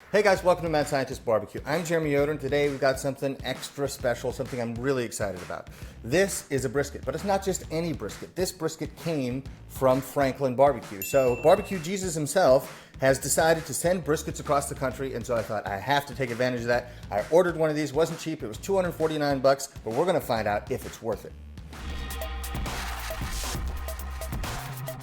Hey guys, welcome to Mad Scientist Barbecue. I'm Jeremy Yoder, and today we've got something extra special, something I'm really excited about. This is a brisket, but it's not just any brisket. This brisket came from Franklin Barbecue. So Barbecue Jesus himself has decided to send briskets across the country, and so I thought I have to take advantage of that. I ordered one of these, wasn't cheap, it was 249 bucks, but we're gonna find out if it's worth it.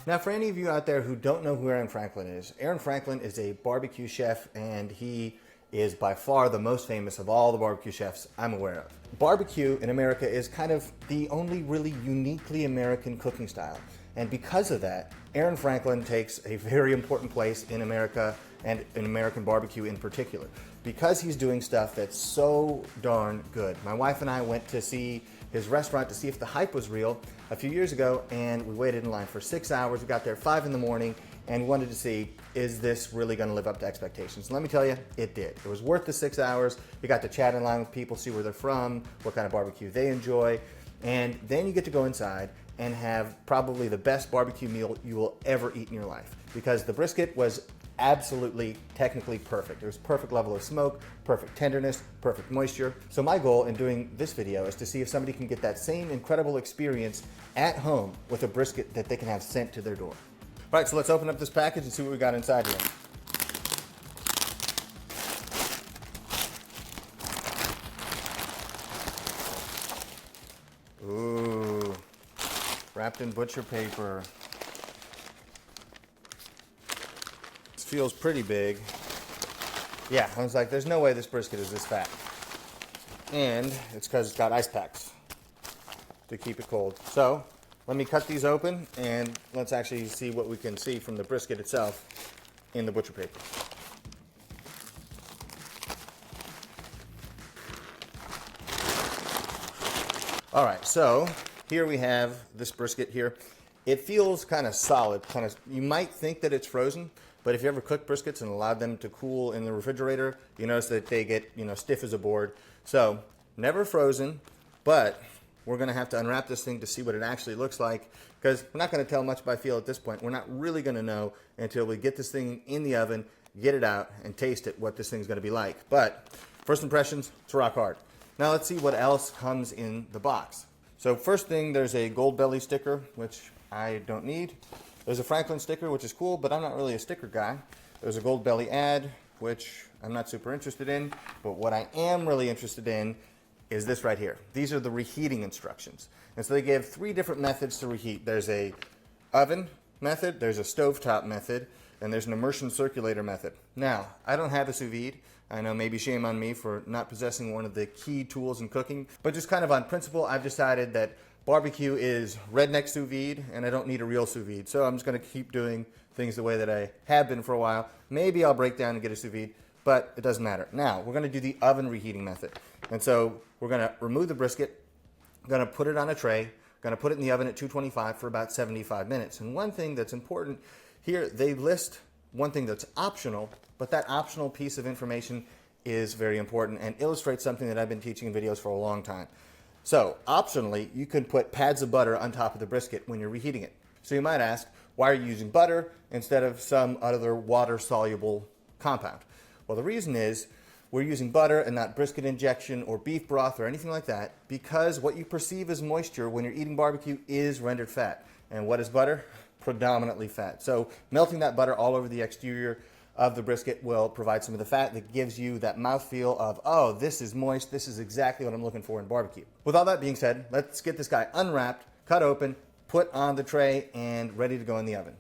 Now, for any of you out there who don't know who Aaron Franklin is a barbecue chef, and he is by far the most famous of all the barbecue chefs I'm aware of. Barbecue in America is kind of the only really uniquely American cooking style. And because of that, Aaron Franklin takes a very important place in America and in American barbecue in particular, because he's doing stuff that's so darn good. My wife and I went to see his restaurant to see if the hype was real a few years ago, and we waited in line for 6 hours. We got there 5 in the morning, and we wanted to see, is this really gonna live up to expectations? And let me tell you, it did. It was worth the 6 hours. You got to chat in line with people, see where they're from, what kind of barbecue they enjoy, and then you get to go inside and have probably the best barbecue meal you will ever eat in your life, because the brisket was absolutely technically perfect. It was perfect level of smoke, perfect tenderness, perfect moisture. So my goal in doing this video is to see if somebody can get that same incredible experience at home with a brisket that they can have sent to their door. All right, so let's open up this package and see what we got inside here. Ooh, wrapped in butcher paper. Feels pretty big. Yeah, I was like, there's no way this brisket is this fat. And it's because it's got ice packs to keep it cold. So let me cut these open and let's actually see what we can see from the brisket itself in the butcher paper. All right, so here we have this brisket here. It feels kind of solid, you might think that it's frozen, but if you ever cook briskets and allowed them to cool in the refrigerator, you notice that they get, stiff as a board. So never frozen, but we're gonna have to unwrap this thing to see what it actually looks like, because we're not gonna tell much by feel at this point. We're not really gonna know until we get this thing in the oven, get it out, and taste it, what this thing's gonna be like. But first impressions, it's rock hard. Now let's see what else comes in the box. So first thing, there's a gold belly sticker, which I don't need. There's a Franklin sticker, which is cool, but I'm not really a sticker guy. There's a gold belly ad, which I'm not super interested in, but what I am really interested in is this right here. These are the reheating instructions. And so they give 3 different methods to reheat. There's a oven method, there's a stovetop method, and there's an immersion circulator method. Now, I don't have a sous vide. I know, maybe shame on me for not possessing one of the key tools in cooking, but just kind of on principle, I've decided that barbecue is redneck sous vide, and I don't need a real sous vide. So I'm just gonna keep doing things the way that I have been for a while. Maybe I'll break down and get a sous vide, but it doesn't matter. Now, we're gonna do the oven reheating method. And so we're gonna remove the brisket, gonna put it on a tray, gonna put it in the oven at 225 for about 75 minutes. And one thing that's important here, they list one thing that's optional, but that optional piece of information is very important and illustrates something that I've been teaching in videos for a long time. So, optionally, you can put pads of butter on top of the brisket when you're reheating it. So you might ask, why are you using butter instead of some other water-soluble compound? Well, the reason is, we're using butter and not brisket injection or beef broth or anything like that, because what you perceive as moisture when you're eating barbecue is rendered fat. And what is butter? Predominantly fat. So melting that butter all over the exterior of the brisket will provide some of the fat that gives you that mouthfeel of, oh, this is moist, this is exactly what I'm looking for in barbecue. With all that being said, let's get this guy unwrapped, cut open, put on the tray, and ready to go in the oven.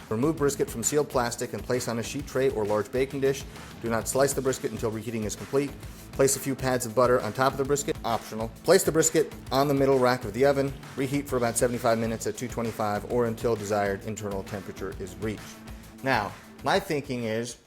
Remove brisket from sealed plastic and place on a sheet tray or large baking dish. Do not slice the brisket until reheating is complete. Place a few pads of butter on top of the brisket, optional. Place the brisket on the middle rack of the oven. Reheat for about 75 minutes at 225 or until desired internal temperature is reached. Now, my thinking is,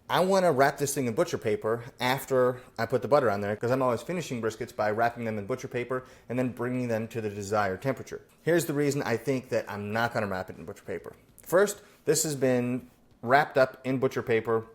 I want to wrap this thing in butcher paper after I put the butter on there, because I'm always finishing briskets by wrapping them in butcher paper and then bringing them to the desired temperature. Here's the reason I think that I'm not going to wrap it in butcher paper. First, this has been wrapped up in butcher paper,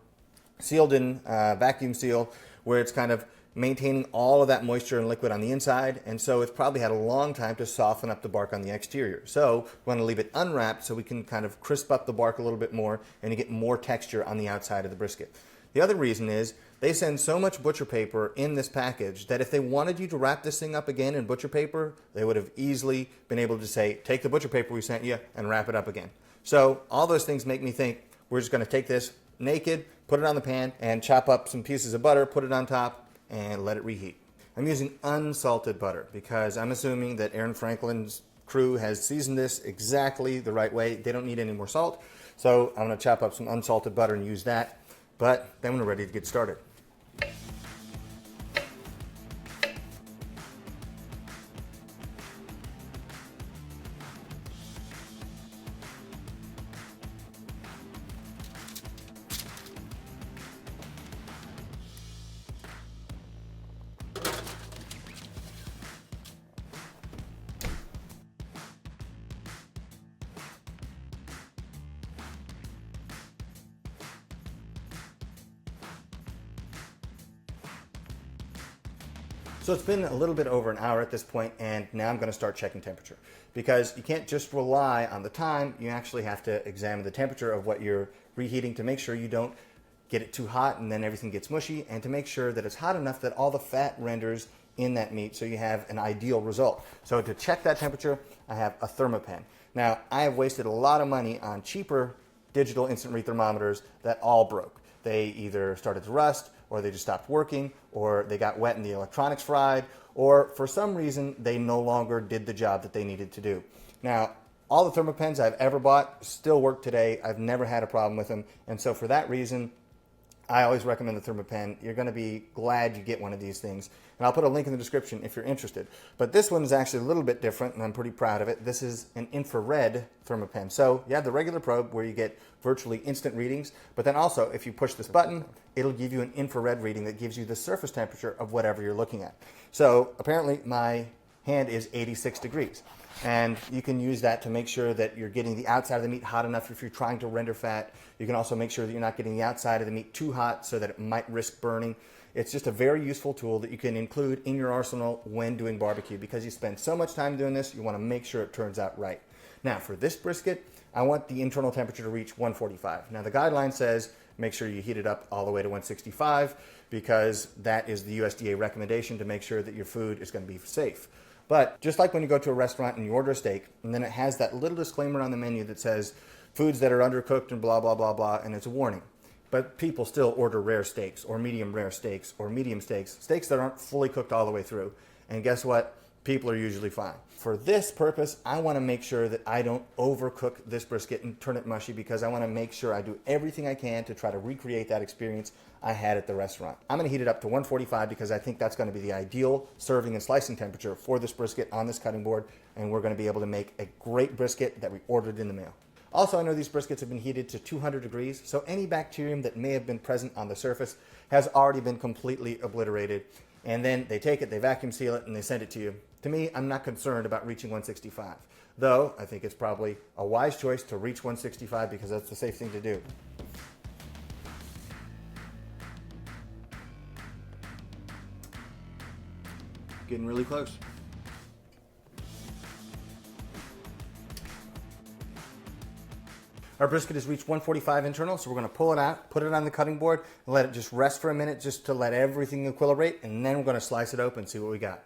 sealed in vacuum seal, where it's kind of maintaining all of that moisture and liquid on the inside, and so it's probably had a long time to soften up the bark on the exterior. So we want to leave it unwrapped so we can kind of crisp up the bark a little bit more and you get more texture on the outside of the brisket. The other reason is they send so much butcher paper in this package that if they wanted you to wrap this thing up again in butcher paper, they would have easily been able to say, take the butcher paper we sent you and wrap it up again. So all those things make me think we're just going to take this naked, put it on the pan, and chop up some pieces of butter, put it on top, and let it reheat. I'm using unsalted butter because I'm assuming that Aaron Franklin's crew has seasoned this exactly the right way. They don't need any more salt. So I'm going to chop up some unsalted butter and use that. But then we're ready to get started. So it's been a little bit over an hour at this point, and now I'm going to start checking temperature because you can't just rely on the time. You actually have to examine the temperature of what you're reheating to make sure you don't get it too hot and then everything gets mushy, and to make sure that it's hot enough that all the fat renders in that meat so you have an ideal result. So to check that temperature, I have a thermopen. Now, I have wasted a lot of money on cheaper digital instant read thermometers that all broke. They either started to rust, or they just stopped working, or they got wet and the electronics fried, or for some reason they no longer did the job that they needed to do. Now, all the thermopens I've ever bought still work today. I've never had a problem with them, and so for that reason, I always recommend the thermopen. You're going to be glad you get one of these things. And I'll put a link in the description if you're interested. But this one is actually a little bit different, and I'm pretty proud of it. This is an infrared thermopen. So you have the regular probe where you get virtually instant readings, but then also if you push this button, it'll give you an infrared reading that gives you the surface temperature of whatever you're looking at. So apparently my hand is 86 degrees. And you can use that to make sure that you're getting the outside of the meat hot enough if you're trying to render fat. You can also make sure that you're not getting the outside of the meat too hot so that it might risk burning. It's just a very useful tool that you can include in your arsenal when doing barbecue because you spend so much time doing this, you want to make sure it turns out right. Now for this brisket, I want the internal temperature to reach 145. Now the guideline says make sure you heat it up all the way to 165 because that is the USDA recommendation to make sure that your food is going to be safe. But just like when you go to a restaurant and you order a steak, and then it has that little disclaimer on the menu that says foods that are undercooked and blah, blah, blah, blah, and it's a warning. But people still order rare steaks or medium rare steaks or medium steaks, steaks that aren't fully cooked all the way through. And guess what? People are usually fine. For this purpose, I want to make sure that I don't overcook this brisket and turn it mushy because I want to make sure I do everything I can to try to recreate that experience I had at the restaurant. I'm going to heat it up to 145 because I think that's going to be the ideal serving and slicing temperature for this brisket on this cutting board, and we're going to be able to make a great brisket that we ordered in the mail. Also, I know these briskets have been heated to 200 degrees, so any bacterium that may have been present on the surface has already been completely obliterated. And then they take it, they vacuum seal it, and they send it to you. To me, I'm not concerned about reaching 165, though I think it's probably a wise choice to reach 165 because that's the safe thing to do. Getting really close. Our brisket has reached 145 internal, so we're going to pull it out, put it on the cutting board, and let it just rest for a minute just to let everything equilibrate, and then we're going to slice it open and see what we got.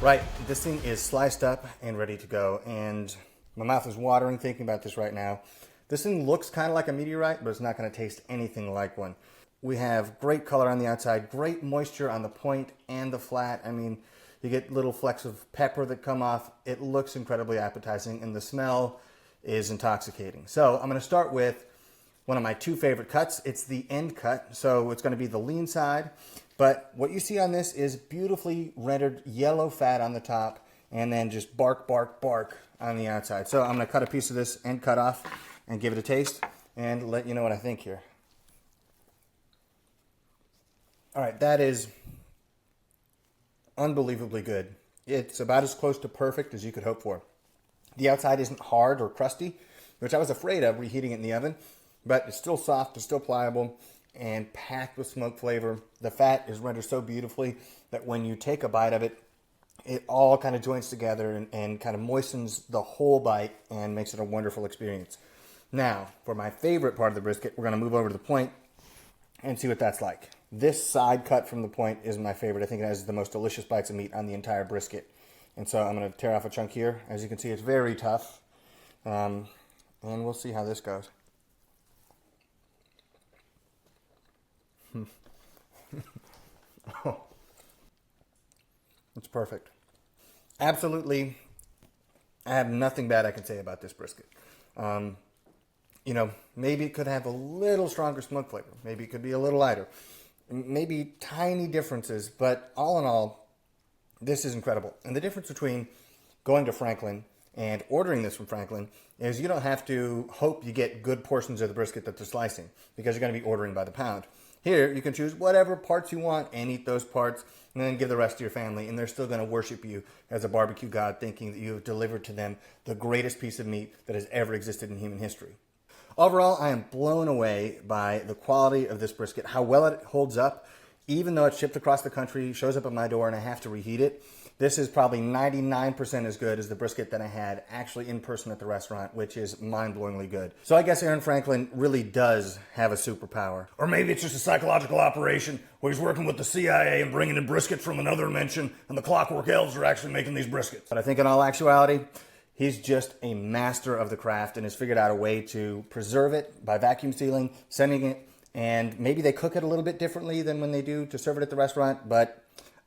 Right, this thing is sliced up and ready to go, and my mouth is watering thinking about this right now. This thing looks kind of like a meteorite, but it's not going to taste anything like one. We have great color on the outside, great moisture on the point and the flat. I mean, you get little flecks of pepper that come off. It looks incredibly appetizing, and the smell is intoxicating. So I'm going to start with one of my two favorite cuts. It's the end cut, so it's going to be the lean side. But what you see on this is beautifully rendered yellow fat on the top, and then just bark, bark, bark on the outside. So I'm going to cut a piece of this end cut off and give it a taste and let you know what I think here. All right, that is unbelievably good. It's about as close to perfect as you could hope for. The outside isn't hard or crusty, which I was afraid of reheating it in the oven, but it's still soft, it's still pliable, and packed with smoke flavor. The fat is rendered so beautifully that when you take a bite of it, it all kind of joins together and kind of moistens the whole bite and makes it a wonderful experience. Now, for my favorite part of the brisket, we're going to move over to the point and see what that's like. This side cut from the point is my favorite. I think it has the most delicious bites of meat on the entire brisket. And so I'm going to tear off a chunk here. As you can see, it's very tough. And we'll see how this goes. Oh, it's perfect. Absolutely, I have nothing bad I can say about this brisket. You know, maybe it could have a little stronger smoke flavor. Maybe it could be a little lighter. Maybe tiny differences, but all in all, this is incredible. And the difference between going to Franklin and ordering this from Franklin is you don't have to hope you get good portions of the brisket that they're slicing, because you're going to be ordering by the pound. Here, you can choose whatever parts you want and eat those parts, and then give the rest to your family, and they're still going to worship you as a barbecue god, thinking that you have delivered to them the greatest piece of meat that has ever existed in human history. Overall, I am blown away by the quality of this brisket, how well it holds up, even though it's shipped across the country, shows up at my door, and I have to reheat it. This is probably 99% as good as the brisket that I had actually in person at the restaurant, which is mind-blowingly good. So I guess Aaron Franklin really does have a superpower. Or maybe it's just a psychological operation where he's working with the CIA and bringing in brisket from another dimension, and the Clockwork Elves are actually making these briskets. But I think in all actuality, he's just a master of the craft and has figured out a way to preserve it by vacuum sealing, sending it, and maybe they cook it a little bit differently than when they do to serve it at the restaurant, but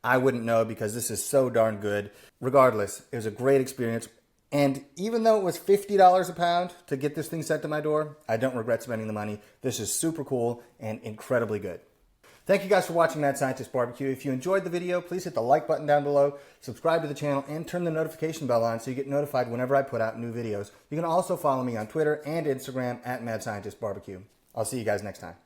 I wouldn't know because this is so darn good. Regardless, it was a great experience. And even though it was $50 a pound to get this thing sent to my door, I don't regret spending the money. This is super cool and incredibly good. Thank you guys for watching Mad Scientist Barbecue. If you enjoyed the video, please hit the like button down below, subscribe to the channel, and turn the notification bell on so you get notified whenever I put out new videos. You can also follow me on Twitter and Instagram at Mad Scientist Barbecue. I'll see you guys next time.